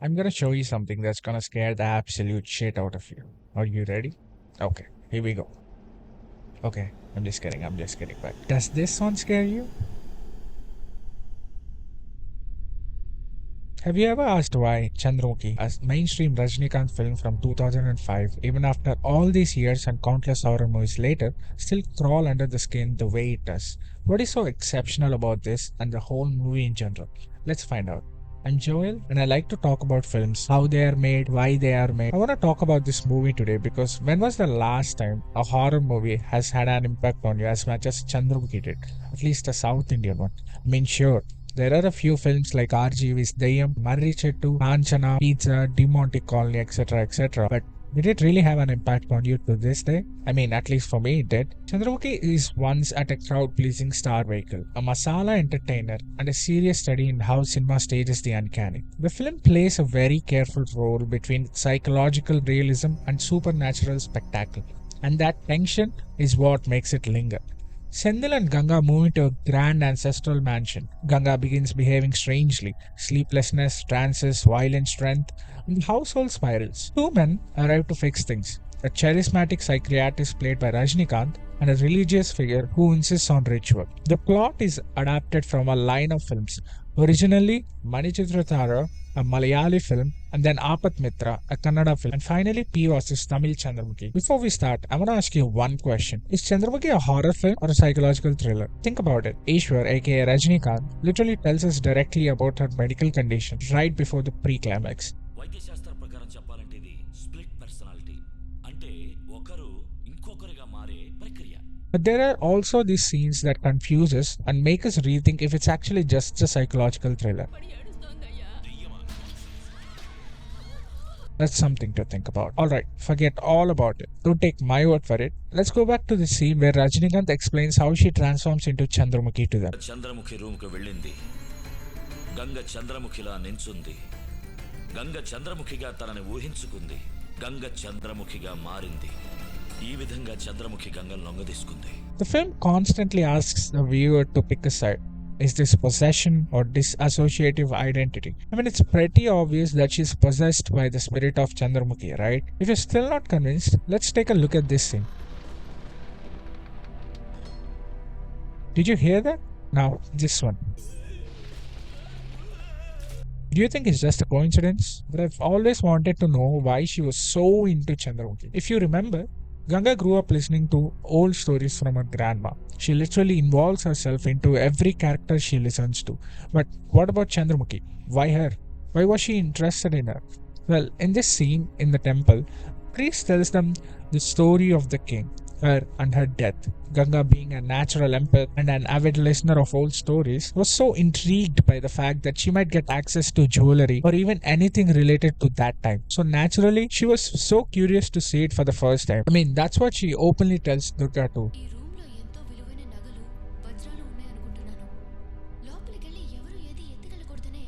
I'm gonna show you something that's gonna scare the absolute shit out of you. Are you ready? Okay, here we go. Okay, I'm just kidding, but does this one scare you? Have you ever asked why Chandramukhi, a mainstream Rajinikanth film from 2005, even after all these years and countless horror movies later, still crawl under the skin the way it does? What is so exceptional about this and the whole movie in general? Let's find out. I'm Joel, and I like to talk about films, how they are made, why they are made. I want to talk about this movie today because when was the last time a horror movie has had an impact on you as much as Chandramukhi did? At least a South Indian one. I mean, sure, there are a few films like RGV's Dayam, Marri Chettu, Kanchana, Pizza, Demonte Colony, etc. But did it really have an impact on you to this day? I mean, at least for me, it did. Chandramukhi is once at a crowd pleasing star vehicle, a masala entertainer, and a serious study in how cinema stages the uncanny. The film plays a very careful role between psychological realism and supernatural spectacle, and that tension is what makes it linger. Senthil and Ganga move into a grand ancestral mansion. Ganga begins behaving strangely. Sleeplessness, trances, violent strength, and the household spirals. Two men arrive to fix things. A charismatic psychiatrist played by Rajinikanth and a religious figure who insists on ritual. The plot is adapted from a line of films. Originally, Manichitratara, a Malayali film, and then Apat Mitra, a Kannada film, and finally P versus Tamil Chandramukhi. Before we start, I want to ask you one question. Is Chandramukhi a horror film or a psychological thriller? Think about it. Ishwar, aka Rajinikanth, literally tells us directly about her medical condition right before the pre-climax. వైద్యశాస్త్ర ప్రకారం చెప్పాలంటే ఇది split personality అంటే ఒకరు ఇంకొకరిగా మారే ప్రక్రియ. But there are also these scenes that confuse us and make us rethink if it's actually just a psychological thriller. That's something to think about. Alright, forget all about it. Don't take my word for it. Let's go back to the scene where Rajinikanth explains how she transforms into Chandramukhi to them. Chandramukhi రూమ్కు వెళ్ళింది. గంగ చంద్రముఖిలా నించుంది. గంగ చంద్రముఖిగా తనని ఊహించుకుంది. గంగ చంద్రముఖిగా మారింది. ఈ విధంగా చంద్రముఖి గంగను లొంగదీసుకుంది. The film constantly asks the viewer to pick a side. Is this possession or disassociative identity? I mean, it's pretty obvious that she's possessed by the spirit of Chandramukhi, right? If you're still not convinced, let's take a look at this scene. Did you hear that? Now, this one. Do you think it's just a coincidence? But I've always wanted to know why she was so into Chandramukhi. If you remember, Ganga grew up listening to old stories from her grandma. She literally involves herself into every character she listens to. But what about Chandramukhi? Why her? Why was she interested in her? Well, in this scene in the temple, priest tells them the story of the king, her and her death. Ganga, being a natural empath and an avid listener of old stories, was so intrigued by the fact that she might get access to jewelry or even anything related to that time. So naturally, she was so curious to see it for the first time. I mean, that's what she openly tells Durga too. ఈ room లో ఎంతో విలువైన నగలు వజ్రాలు ఉన్నాయనుకుంటున్నాను. లోపలికెళ్ళి ఎవరు ఏది ఎత్తుకెళ్ళకూడదనే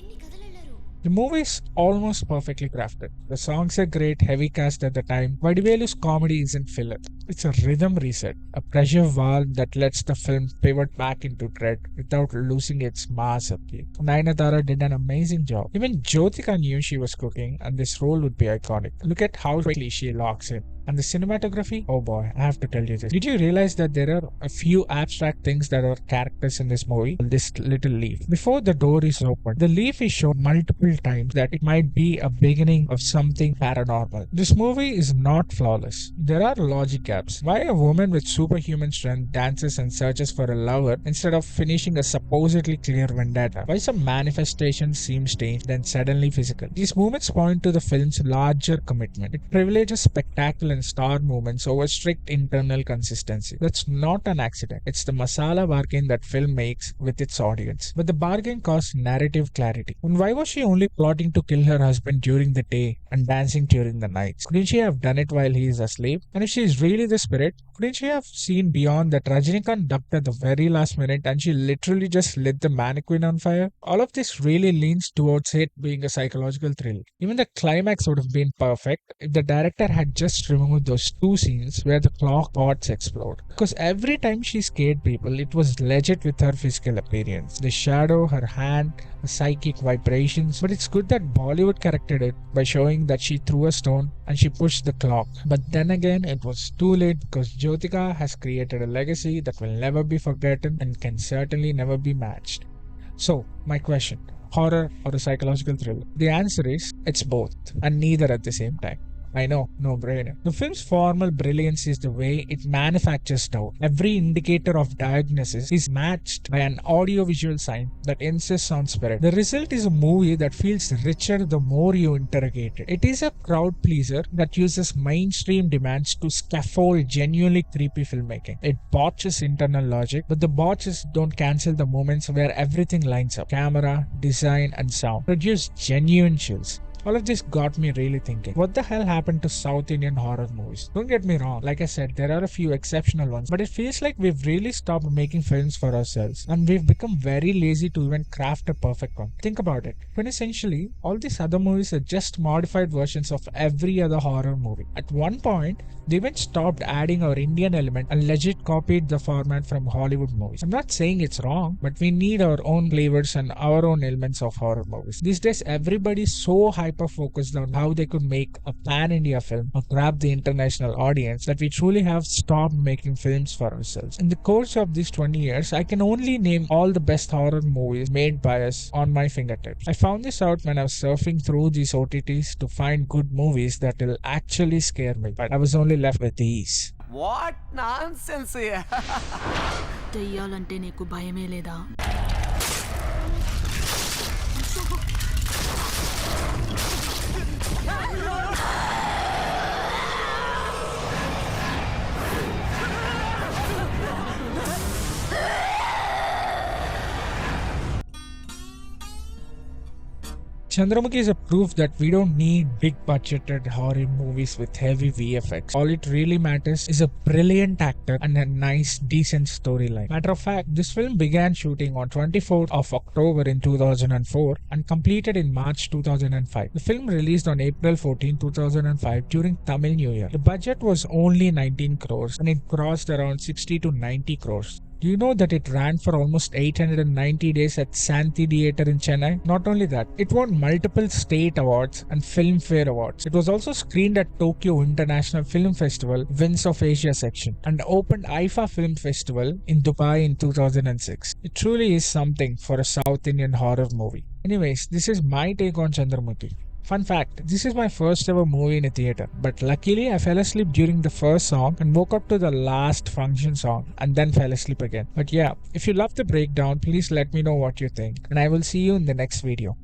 ఇన్ని కథలెళ్లారు. The movie is almost perfectly crafted. The songs are great, heavy cast at the time. Vadivelu's comedy isn't filler. It's a rhythm reset, a pressure valve that lets the film pivot back into dread without losing its mass appeal. Nayanthara did an amazing job. Even Jyotika knew she was cooking and this role would be iconic. Look at how quickly she locks in. And the cinematography, oh boy, I have to tell you this. Did you realize that there are a few abstract things that are characters in this movie? This little leaf. Before the door is opened, the leaf is shown multiple times that it might be a beginning of something paranormal. This movie is not flawless. There are logic gaps. Why a woman with superhuman strength dances and searches for a lover instead of finishing a supposedly clear vendetta? Why some manifestations seem strange then suddenly physical? These movements point to the film's larger commitment. It privileges spectacle and star movements over strict internal consistency. That's not an accident. It's the masala bargain that film makes with its audience. But the bargain costs narrative clarity. And why was she only plotting to kill her husband during the day and dancing during the nights? Couldn't she have done it while he is asleep? And if she is really the spirit, couldn't she have seen beyond that Rajinikanth ducked at the very last minute and she literally just lit the mannequin on fire? All of this really leans towards it being a psychological thrill. Even the climax would have been perfect if the director had just removed those two scenes where the clock pots explode. Because every time she scared people, it was legit with her physical appearance. The shadow, her hand, psychic vibrations, but it's good that Bollywood corrected it by showing that she threw a stone and she pushed the clock. But then again, it was too late because Jyotika has created a legacy that will never be forgotten and can certainly never be matched. So, my question, horror or a psychological thriller? The answer is it's both, and neither at the same time. I know, no brainer. The film's formal brilliance is the way it manufactures doubt. Every indicator of diagnosis is matched by an audiovisual sign that insists on spirit. The result is a movie that feels richer the more you interrogate it. It is a crowd pleaser that uses mainstream demands to scaffold genuinely creepy filmmaking. It botches internal logic, but the botches don't cancel the moments where everything lines up. Camera, design, and sound produce genuine chills. All of this got me really thinking, what the hell happened to South Indian horror movies? Don't get me wrong, like I said, there are a few exceptional ones, but it feels like we've really stopped making films for ourselves, and we've become very lazy to even craft a perfect one. Think about it. When essentially, all these other movies are just modified versions of every other horror movie. At one point, they even stopped adding our Indian element and legit copied the format from Hollywood movies. I'm not saying it's wrong, but we need our own flavors and our own elements of horror movies. These days, everybody's so hyper-focused on how they could make a pan-India film or grab the international audience that we truly have stopped making films for ourselves. In the course of these 20 years, I can only name all the best horror movies made by us on my fingertips. I found this out when I was surfing through these OTTs to find good movies that will actually scare me, but I was only left with these. What nonsense here? దెయ్యాలంటే నీకు భయమే లేదా? Chandramukhi is a proof that we don't need big budgeted horror movies with heavy VFX. All it really matters is a brilliant actor and a nice, decent storyline. Matter of fact, this film began shooting on 24th of October in 2004 and completed in March 2005. The film released on April 14, 2005 during Tamil New Year. The budget was only 19 crores and it grossed around 60 to 90 crores. Do you know that it ran for almost 890 days at Santi Theatre in Chennai? Not only that, it won multiple state awards and Filmfare awards. It was also screened at Tokyo International Film Festival, Winds of Asia section, and opened IFA Film Festival in Dubai in 2006. It truly is something for a South Indian horror movie. Anyways, this is my take on Chandramukhi. Fun fact, this is my first ever movie in a theatre, but luckily I fell asleep during the first song and woke up to the last function song and then fell asleep again. But yeah, if you love the breakdown, please let me know what you think and I will see you in the next video.